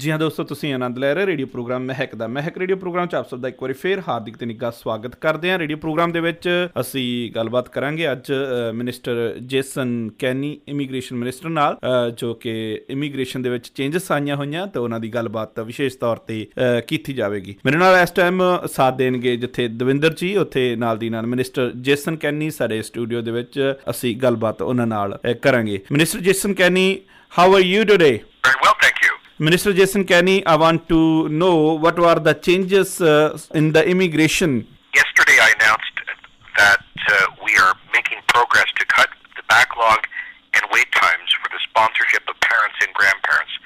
ਜੀ ਹਾਂ ਦੋਸਤੋ, ਤੁਸੀਂ ਆਨੰਦ ਲੈ ਰਹੇ ਰੇਡੀਓ ਪ੍ਰੋਗਰਾਮ ਮਹਿਕ ਦਾ। ਮਹਿਕ ਰੇਡੀਓ ਪ੍ਰੋਗਰਾਮ 'ਚ ਆਪ ਸਭ ਦਾ ਇੱਕ ਵਾਰੀ ਫੇਰ ਹਾਰਦਿਕ ਤੇ ਨਿੱਘਾ ਸਵਾਗਤ ਕਰਦੇ ਹਾਂ। ਰੇਡੀਓ ਪ੍ਰੋਗਰਾਮ ਦੇ ਵਿੱਚ ਅਸੀਂ ਗੱਲਬਾਤ ਕਰਾਂਗੇ ਅੱਜ ਮਿਨਿਸਟਰ ਜੇਸਨ ਕੈਨੀ, ਇਮੀਗ੍ਰੇਸ਼ਨ ਮਿਨਿਸਟਰ ਨਾਲ, ਜੋ ਕਿ ਇਮੀਗ੍ਰੇਸ਼ਨ ਦੇ ਵਿੱਚ ਚੇਂਜਸ ਆਈਆਂ ਹੋਈਆਂ ਤੇ ਉਹਨਾਂ ਦੀ ਗੱਲਬਾਤ ਵਿਸ਼ੇਸ਼ ਤੌਰ ਤੇ ਕੀਤੀ ਜਾਵੇਗੀ। ਮੇਰੇ ਨਾਲ ਇਸ ਟਾਈਮ ਸਾਥ ਦੇਣਗੇ ਜਿੱਥੇ ਦਵਿੰਦਰ ਜੀ, ਉੱਥੇ ਨਾਲ ਦੀ ਨਾਲ ਮਿਨਿਸਟਰ ਜੇਸਨ ਕੈਨੀ ਸਾਡੇ ਸਟੂਡੀਓ ਦੇ ਵਿੱਚ ਅਸੀਂ ਗੱਲਬਾਤ ਉਹਨਾਂ ਨਾਲ ਕਰਾਂਗੇ। Minister Jason Kenny, how are you today? Very well, thank you. Minister Jason Kenney, I want to know what were the changes in the immigration. Yesterday I announced that we are making progress to cut the backlog and wait times for the sponsorship of parents and grandparents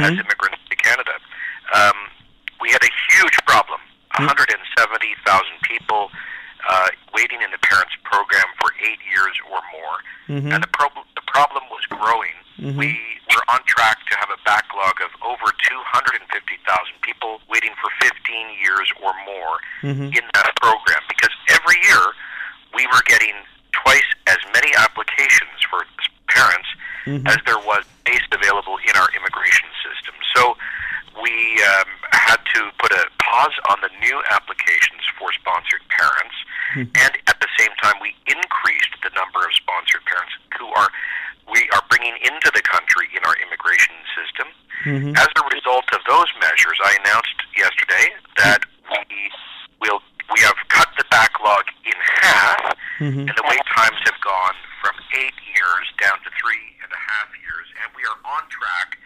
as immigrants to Canada. We had a huge problem, 170,000 people waiting in the parents program for 8 years or more. And the problem was growing. We were on track to have a backlog of over 250,000 people waiting for 15 years or more in that program, because every year we were getting twice as many applications for parents as there was space available in our immigration system. So we had to put a pause on the new applications for sponsored parents, and at the same time we increased the number of sponsored parents we are bringing into the country in our immigration system. As a result of those measures, I announced yesterday that we have cut the backlog in half, and the wait times have gone from 8 years down to 3.5 years, and we are on track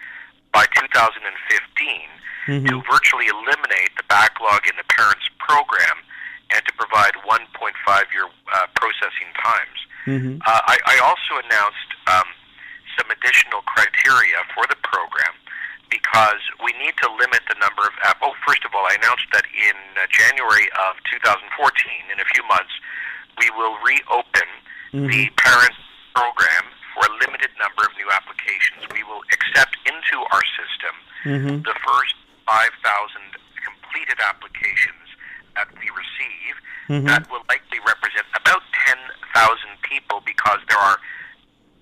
by 2015 to virtually eliminate the backlog in the parents program and to provide 1.5-year processing times. I also announced some additional criteria for the program, because we need to limit the number of first of all, I announced that in January of 2014, in a few months, we will reopen the parent program for a limited number of new applications. We will accept into our system the first 5,000 completed applications that we receive. That will likely represent about 10,000 people, because there are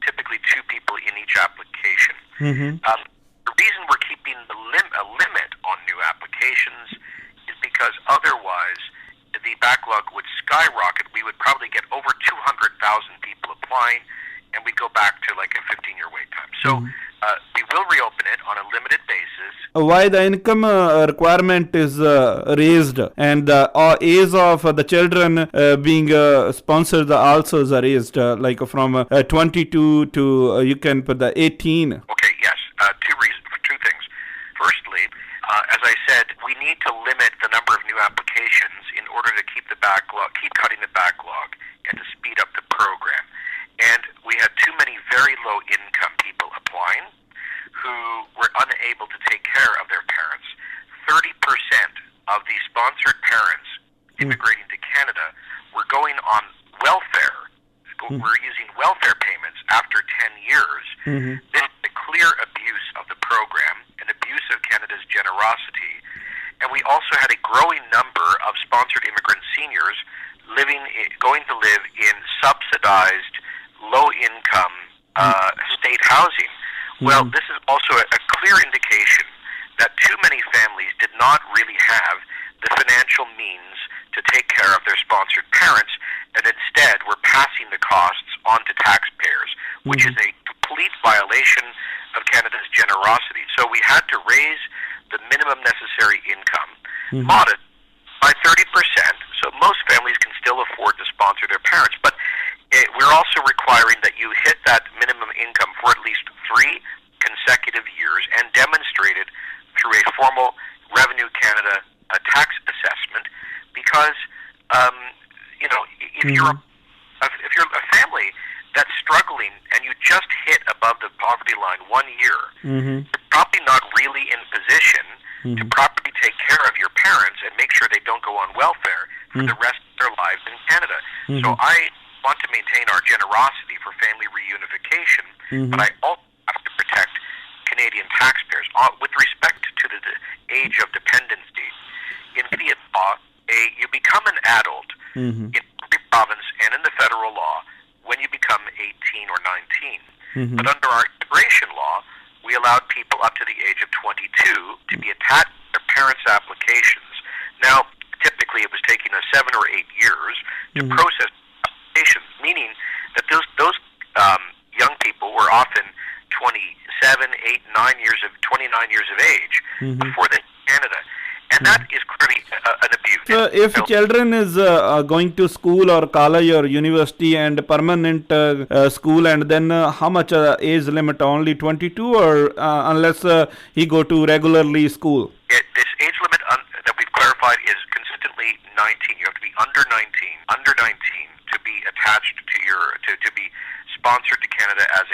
typically 2 people in each application. The reason we're keeping a limit on new applications is because otherwise the backlog would skyrocket. We would probably get over 200,000 people applying, and we go back to like a 15-year wait time. So we will reopen it on a limited basis. Why the income requirement is raised, and the age of the children being sponsored also is raised, like from 22 to you can put the 18. Okay, yes. Two things. Firstly, as I said, we need to limit the number of new applications in order to keep cutting the backlog, and to speed up the program. And we had too many very low-income people applying who were unable to take care of their parents. 30% of the sponsored parents immigrating to Canada were going on welfare. We're using welfare payments after 10 years. This is a clear abuse of the program, an abuse of Canada's generosity. And we also had a growing number of sponsored immigrant seniors going to live in subsidized, low-income state housing. Well, this is also a clear indication that too many families did not really have the financial means to take care of their sponsored parents, and instead were passing the costs on to taxpayers, which is a complete violation of Canada's generosity. So we had to raise the minimum necessary income, modest, by 30%, so most families can still afford to sponsor their parents. But we're also requiring that you hit that minimum income for at least 3 consecutive years, and demonstrated through a formal Revenue Canada tax assessment, because if you're a family that's struggling and you just hit above the poverty line 1 year, you're probably not really in position to properly take care of your parents and make sure they don't go on welfare for the rest of their lives in Canada. So I want to maintain our generosity for family reunification, but I also have to protect Canadian taxpayers. With respect to the age of dependency, in Canadian law, you become an adult in every province and in the federal law when you become 18 or 19. But under our immigration law, we allowed people up to the age of 22 to applications. Now, typically it was taking us 7 or 8 years to process applications, meaning that those young people were often 27, 8, 29 years of age before they came to Canada. And that is clearly an abuse. So if children is going to school or college or university and permanent school, and then how much age limit? Only 22, or unless he go to regularly school? This age limit that we've clarified is consistently 19. You have to be under 19 to be attached to be sponsored to Canada as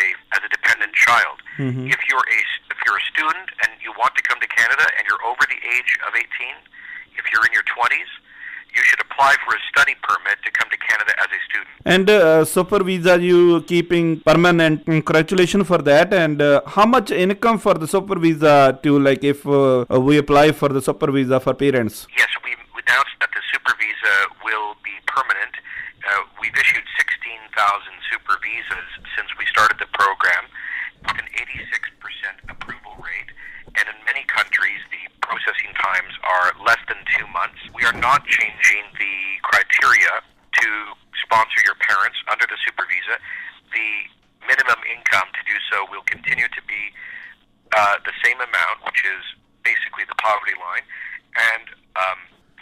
a dependent child. If you're a student and you want to come to Canada and you're over the age of 18, if you're in your 20s, you should apply for a study permit to come to Canada as a student. And super visa you keeping permanent. Congratulations for that. And how much income for the super visa to, like, if we apply for the super visa for parents? Yes, we announced that the super visa will be permanent. We've issued 16,000 super visas since we started the program, with an 86% approval rate. And in many countries, the processing times are less than 2 months. We are not changing the criteria to sponsor your parents under the super visa. The minimum income to do so will continue to be the same amount, which is basically the poverty line. And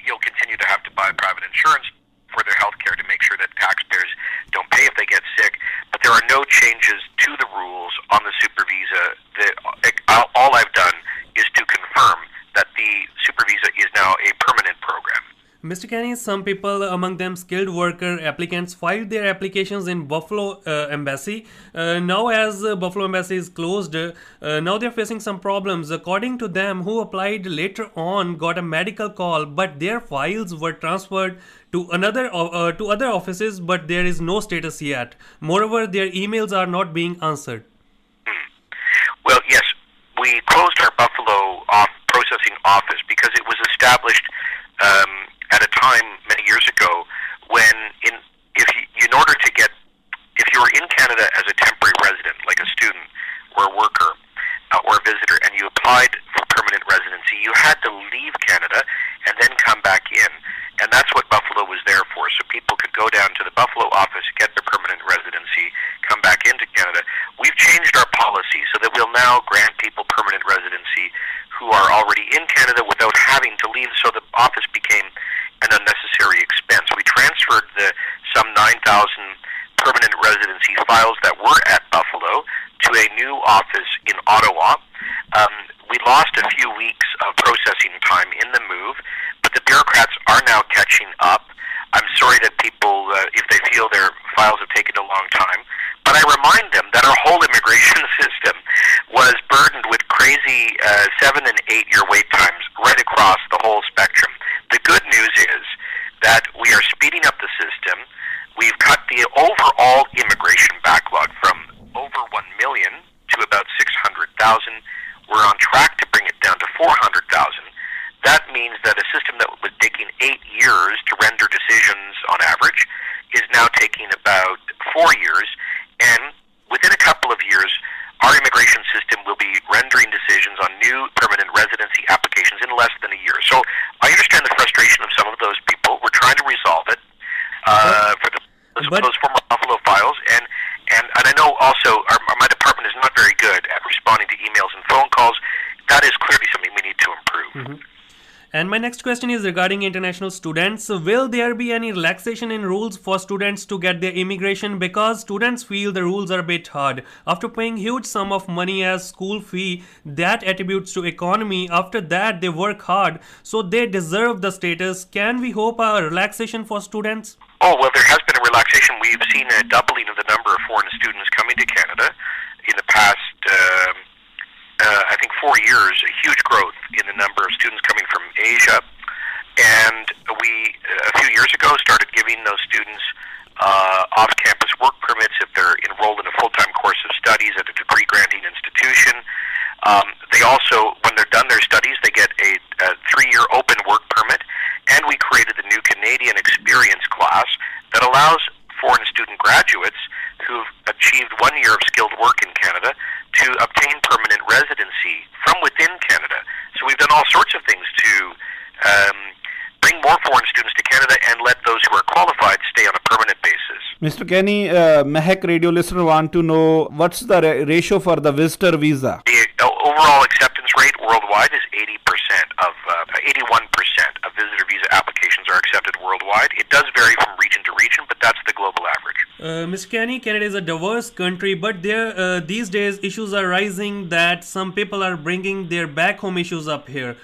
you'll continue to have to buy private insurance for their health care to make sure that taxpayers don't pay if they get sick. But there are no changes to the rules on the super visa. All I've done is to confirm that the super visa is now a permanent program. Mr. Kenny, some people, among them skilled worker applicants, filed their applications in Buffalo Embassy. Now as Buffalo Embassy is closed, now they're facing some problems. According to them, who applied later on got a medical call, but their files were transferred to other offices, but there is no status yet. Moreover, their emails are not being answered. Well, yes, we closed our Buffalo processing office because it was established at a time many years ago when if you were in Canada as a temporary resident, like a student or a worker or a visitor, and you applied for permanent residency, you had to leave Canada and then come back in. And that's what Buffalo was there for. So people could go down to the Buffalo office, get their permanent residency, come back into Canada. We've changed our policy so that we'll now grant people permanent residency who are already in Canada without having to leave. So the office became an unnecessary expense. We transferred some 9,000 permanent residency files that were at Buffalo to a new office in Ottawa. We lost a few weeks of processing time in the move, but the bureaucrats are now catching up. I'm sorry that people, if they feel their files have taken a long time, but I remind them that our whole immigration system was burdened with crazy 7 and 8 year wait times right across the whole spectrum. The good news is that we are speeding up the system. We've cut the overall immigration backlog from over 1 million to about 600,000. We're on track to bring it down to 400,000. That means that a system that was taking 8 years to render decisions on average is now taking about 4 years. And within a couple of years, our immigration system will be rendering decisions on new permanent residency applications in less than a year. So I understand the frustration of some of those people. We're trying to resolve it for those former Buffalo files. And I know also my department is not very good at responding to emails and phone calls. That is clearly something we need to improve. And my next question is regarding international students. Will there be any relaxation in rules for students to get their immigration? Because students feel the rules are a bit hard. After paying huge sum of money as school fee, that attributes to economy. After that, they work hard, so they deserve the status. Can we hope a relaxation for students? Oh, well, there has been a relaxation. We've seen a doubling of the number of foreign students coming to Canada in the past I think 4 years, a huge growth in the number of students coming from Asia. And we, a few years ago, started giving those students off-campus work permits if they're enrolled in a full-time course of studies at a degree-granting institution. They also, when they're done their studies, they get a 3-year open work permit. And we created the new Canadian Experience class that allows foreign student graduates who've achieved 1 year of skilled work in Canada to obtain permanent residency from within Canada. So we've done all sorts of things to bring more foreign students to Canada and let those who are qualified stay on a permanent basis. Mr. Kenny, Mahak radio listener want to know what's the ratio for the visitor visa? The overall acceptance rate worldwide is 80% of 81% of visitor visa applications are accepted worldwide. It does vary from region to region, but that's the global average. Mr. Kenny, Canada is a diverse country, but there these days issues are rising that some people are bringing their back home issues up here,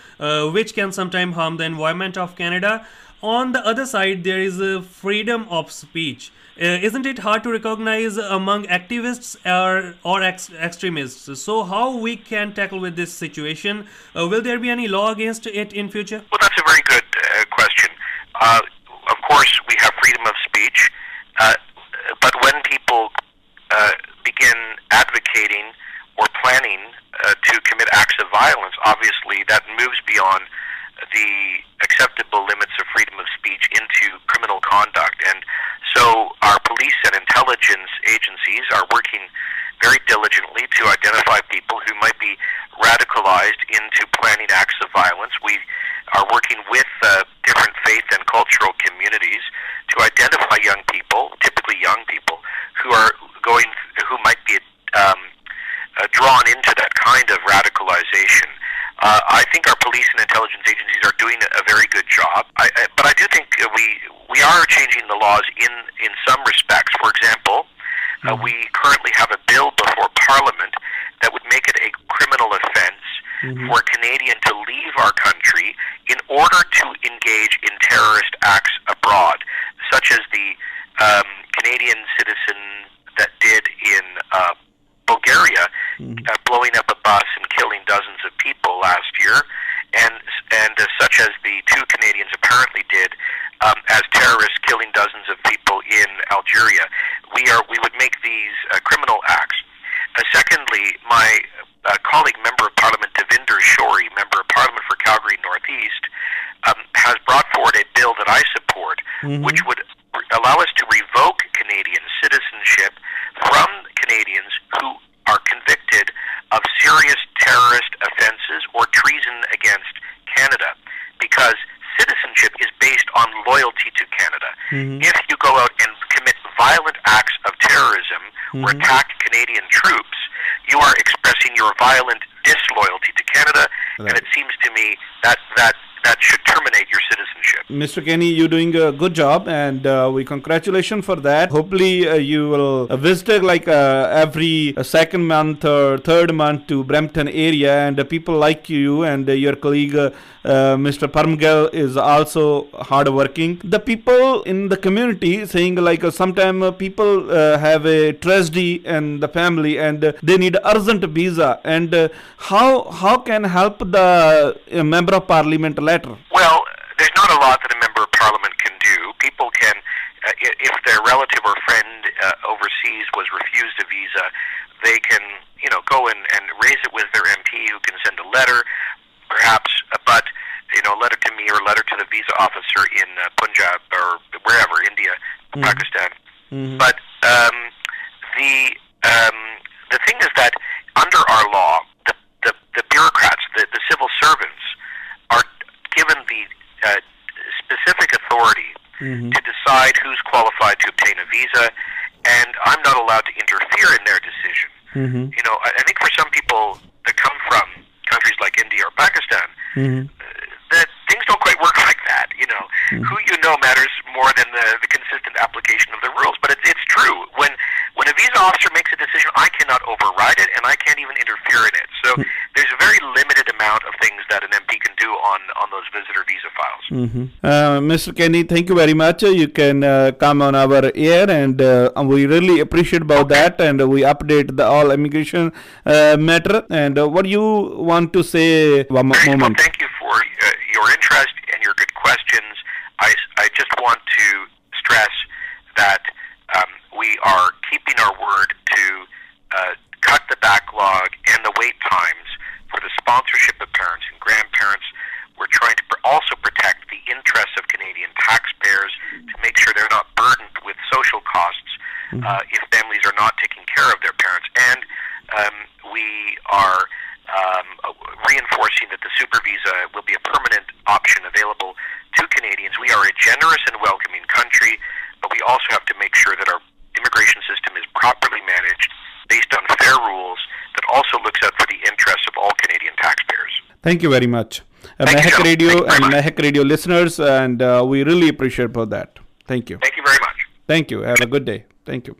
which can sometimes harm the environment of Canada. On the other side, there is a freedom of speech. Isn't it hard to recognize among activists or extremists? So how we can tackle with this situation? Will there be any law against it in future? Well, that's a very good question. Of course, we have freedom of speech, but when people begin advocating or planning to commit acts of violence, obviously that moves beyond the acceptable limits of freedom of speech into criminal conduct. And so our police and intelligence agencies are working very diligently to identify people who might be radicalized into planning acts of violence. We are working with different faith and cultural communities to identify young people, typically young people, who might be drawn into that kind of radicalization. I think our police and intelligence agencies are doing a very good job. But I do think we are changing the laws in some respects. For example, we currently have a bill before Parliament that would make it a criminal offense for a Canadian to leave our country in order to engage in terrorist acts abroad, such as the Canadian citizen that did in Bulgaria, blowing up a bus and killing dozens of people last year, and such as the two Canadians apparently did as terrorists, killing dozens of people in Algeria. We would make these criminal acts. Secondly, my colleague, Member of Parliament Devinder Shori, Member of Parliament for Calgary Northeast, has brought forward a bill that I support, which would allow us to revoke Canadian citizenship from Canadians who are convicted of serious terrorist offenses or treason against Canada, because citizenship is based on loyalty to Canada. If you go out and commit violent acts of terrorism or attack Canadian troops, you are expressing your violent disloyalty to Canada, and it seems to me that should terminate your citizenship. Mr. Kenny, you're doing a good job, and we congratulations for that. Hopefully, you will visit like every second month or third month to Brampton area, and people like you and your colleague, Mr. Parmgel, is also hardworking. The people in the community saying like sometimes people have a tragedy in the family and they need urgent visa, and how can help the member of parliament letter? Well, there's not a lot that a member of parliament can do. People can, if their relative or friend overseas was refused a visa, they can, go and raise it with their MP, who can send a letter, perhaps, but a letter to me or a letter to the visa officer in Punjab or wherever, India, Pakistan. But the thing is that under our law, the bureaucrats, the civil servants, are given the specific authority to decide who's qualified to obtain a visa, and I'm not allowed to interfere in their decision. I think for some people that come from countries like India or Pakistan, that things don't quite work like that. Who you know matters more than the consistent application of the rules. But it's true. When a visa officer makes a decision, I cannot override it, and I can't even interfere in it. So there's a very limited amount of things that an MP can do on those visitor visa files. Mr. Kenny, thank you very much. You can come on our air, and we really appreciate about that, and we update the all immigration matter. And what you want to say? One moment. Well, thank you for your interest and your good questions. I just want to stress that we are keeping our word to cut the backlog and the wait times for the sponsorship of parents and grandparents. We're trying to also protect the interests of Canadian taxpayers to make sure they're not burdened with social costs if families are not taking care of their parents. And we are reinforcing that the super visa and available to Canadians. We are a generous and welcoming country, but we also have to make sure that our immigration system is properly managed based on fair rules that also looks out for the interests of all Canadian taxpayers. Thank you very much. Thank you, Mahak Joe. Radio Thank you very and much. Mahak Radio listeners, and we really appreciate for that. Thank you. Thank you very much. Thank you. Have a good day. Thank you.